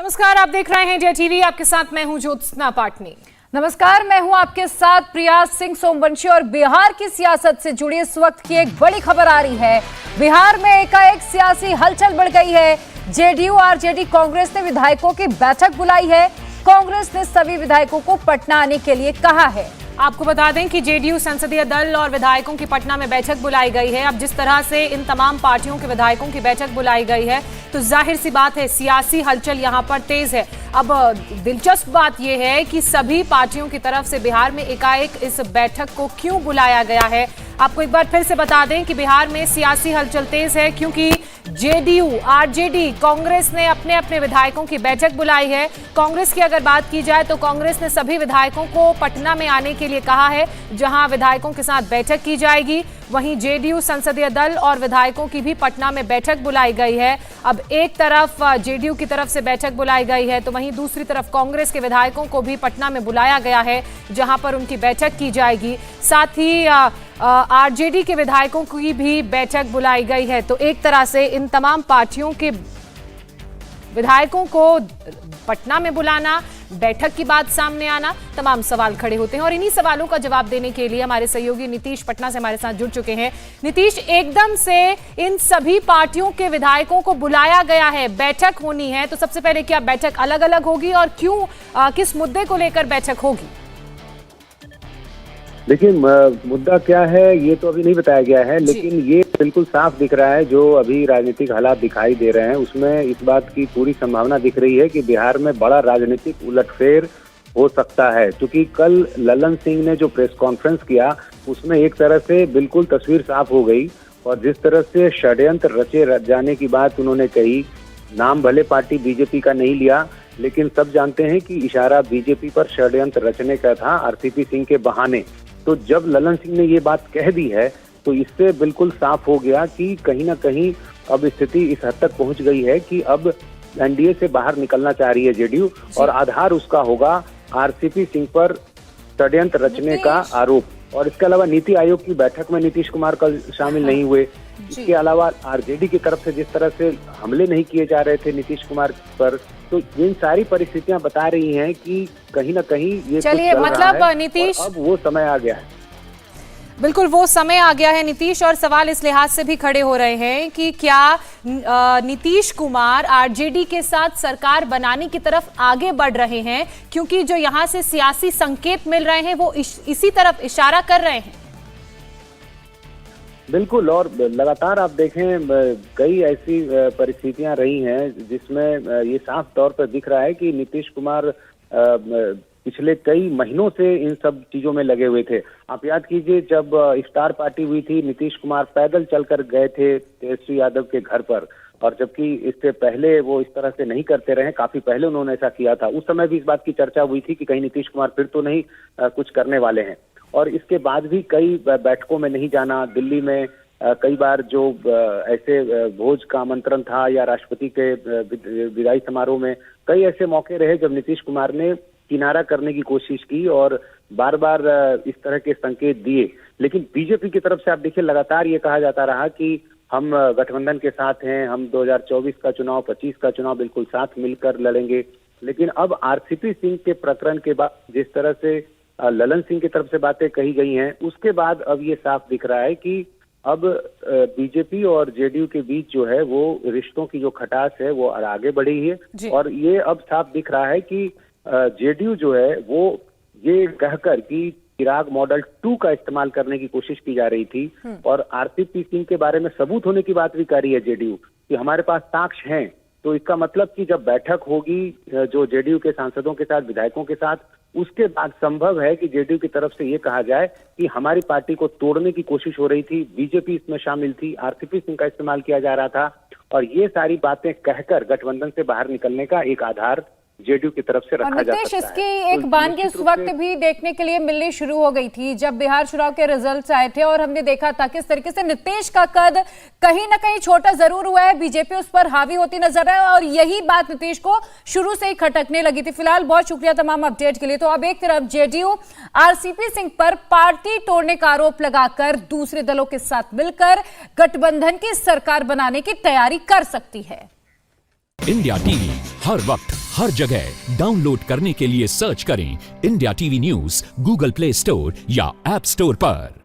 नमस्कार, आप देख रहे हैं जय टीवी। आपके साथ मैं हूं ज्योत्सना पाटनी। नमस्कार, मैं हूं आपके साथ प्रिया सिंह सोमवंशी। और बिहार की सियासत से जुड़ी इस वक्त की एक बड़ी खबर आ रही है। बिहार में एकाएक सियासी हलचल बढ़ गई है। जेडीयू आरजेडी कांग्रेस ने विधायकों की बैठक बुलाई है। कांग्रेस ने सभी विधायकों को पटना आने के लिए कहा है। आपको बता दें कि जेडीयू संसदीय दल और विधायकों की पटना में बैठक बुलाई गई है। अब जिस तरह से इन तमाम पार्टियों के विधायकों की बैठक बुलाई गई है तो जाहिर सी बात है सियासी हलचल यहां पर तेज है। अब दिलचस्प बात यह है कि सभी पार्टियों की तरफ से बिहार में एकाएक इस बैठक को क्यों बुलाया गया है। आपको एक बार फिर से बता दें कि बिहार में सियासी हलचल तेज है क्योंकि जेडीयू आरजेडी कांग्रेस ने अपने अपने विधायकों की बैठक बुलाई है। कांग्रेस की अगर बात की जाए तो कांग्रेस ने सभी विधायकों को पटना में आने के लिए कहा है, जहां विधायकों के साथ बैठक की जाएगी। वहीं जेडीयू संसदीय दल और विधायकों की भी पटना में बैठक बुलाई गई है। अब एक तरफ जेडीयू की तरफ से बैठक बुलाई गई है तो वहीं दूसरी तरफ कांग्रेस के विधायकों को भी पटना में बुलाया गया है, जहां पर उनकी बैठक की जाएगी। साथ ही आरजेडी के विधायकों की भी बैठक बुलाई गई है। तो एक तरह से इन तमाम पार्टियों के विधायकों को पटना में बुलाना, बैठक की बात सामने आना, तमाम सवाल खड़े होते हैं। और इन्हीं सवालों का जवाब देने के लिए हमारे सहयोगी नीतीश पटना से हमारे साथ जुड़ चुके हैं। नीतीश, एकदम से इन सभी पार्टियों के विधायकों को बुलाया गया है, बैठक होनी है, तो सबसे पहले क्या बैठक अलग अलग होगी और क्यों, किस मुद्दे को लेकर बैठक होगी? देखिए, मुद्दा क्या है ये तो अभी नहीं बताया गया है, लेकिन ये बिल्कुल साफ दिख रहा है। जो अभी राजनीतिक हालात दिखाई दे रहे हैं उसमें इस बात की पूरी संभावना दिख रही है कि बिहार में बड़ा राजनीतिक उलटफेर हो सकता है। क्योंकि कल ललन सिंह ने जो प्रेस कॉन्फ्रेंस किया उसमें एक तरह से बिल्कुल तस्वीर साफ हो गई। और जिस तरह से षड्यंत्र रचे जाने की बात उन्होंने कही, नाम भले पार्टी बीजेपी का नहीं लिया, लेकिन सब जानते हैं कि इशारा बीजेपी पर षड्यंत्र रचने का था आरसीपी सिंह के बहाने। तो जब ललन सिंह ने ये बात कह दी है तो इससे बिल्कुल साफ हो गया कि कहीं ना कहीं अब स्थिति इस हद तक पहुंच गई है कि अब एनडीए से बाहर निकलना चाह रही है जेडीयू, और आधार उसका होगा आरसीपी सिंह पर षड्यंत्र रचने का आरोप। और इसके अलावा नीति आयोग की बैठक में नीतीश कुमार कल शामिल नहीं हुए। इसके अलावा आरजेडी की तरफ से जिस तरह से हमले नहीं किए जा रहे थे नीतीश कुमार पर, तो इन सारी परिस्थितियां बता रही हैं कि कहीं ना कहीं ये चलिए, मतलब नीतीश, अब वो समय आ गया है। बिल्कुल वो समय आ गया है नीतीश। और सवाल इस लिहाज से भी खड़े हो रहे हैं कि क्या नीतीश कुमार आरजेडी के साथ सरकार बनाने की तरफ आगे बढ़ रहे हैं, क्योंकि जो यहां से सियासी संकेत मिल रहे हैं वो इसी तरफ इशारा कर रहे हैं। बिल्कुल, और लगातार आप देखें कई ऐसी परिस्थितियां रही हैं जिसमें ये साफ तौर पर दिख रहा है कि नीतीश कुमार पिछले कई महीनों से इन सब चीजों में लगे हुए थे। आप याद कीजिए, जब इफ्तार पार्टी हुई थी, नीतीश कुमार पैदल चलकर गए थे तेजस्वी यादव के घर पर, और जबकि इससे पहले वो इस तरह से नहीं करते रहे, काफी पहले उन्होंने ऐसा किया था। उस समय भी इस बात की चर्चा हुई थी कि कहीं नीतीश कुमार फिर तो नहीं कुछ करने वाले हैं। और इसके बाद भी कई बैठकों में नहीं जाना, दिल्ली में कई बार जो ऐसे भोज का आमंत्रण था या राष्ट्रपति के विदाई समारोह में कई ऐसे मौके रहे जब नीतीश कुमार ने किनारा करने की कोशिश की और बार बार इस तरह के संकेत दिए। लेकिन बीजेपी की तरफ से आप देखिए, लगातार ये कहा जाता रहा कि हम गठबंधन के साथ हैं, हम 2024 का चुनाव, 25 का चुनाव बिल्कुल साथ मिलकर लड़ेंगे। लेकिन अब आरसीपी सिंह के प्रकरण के बाद जिस तरह से ललन सिंह की तरफ से बातें कही गई हैं, उसके बाद अब ये साफ दिख रहा है कि अब बीजेपी और जेडीयू के बीच जो है वो रिश्तों की जो खटास है वो आगे बढ़ी है। और ये अब साफ दिख रहा है कि जेडीयू जो है वो ये कहकर कि चिराग मॉडल 2 का इस्तेमाल करने की कोशिश की जा रही थी, और आरसीपी सिंह के बारे में सबूत होने की बात भी कर रही है जेडीयू कि हमारे पास साक्ष्य हैं। तो इसका मतलब कि जब बैठक होगी जो जेडीयू के सांसदों के साथ, विधायकों के साथ, उसके बाद संभव है कि जेडीयू की तरफ से ये कहा जाए कि हमारी पार्टी को तोड़ने की कोशिश हो रही थी, बीजेपी इसमें शामिल थी, आरसीपी सिंह का इस्तेमाल किया जा रहा था, और ये सारी बातें कहकर गठबंधन से बाहर निकलने का एक आधार जेडीयू की तरफ से रखा जा सकता है। इसकी एक बानगी उस वक्त भी देखने के लिए मिलनी शुरू हो गई थी जब बिहार चुनाव के रिजल्ट्स आए थे, और हमने देखा था किस तरीके से नीतीश का कद कहीं ना कहीं छोटा जरूर हुआ है, बीजेपी उस पर हावी होती नजर है, और यही बात नीतीश को शुरू से ही खटकने लगी थी। फिलहाल बहुत शुक्रिया तमाम अपडेट के लिए। तो अब एक तरफ जेडीयू आरसीपी सिंह पर पार्टी तोड़ने का आरोप लगाकर दूसरे दलों के साथ मिलकर गठबंधन की सरकार बनाने की तैयारी कर सकती है। इंडिया टीवी हर वक्त हर जगह डाउनलोड करने के लिए सर्च करें India TV news Google play store या ऐप स्टोर पर।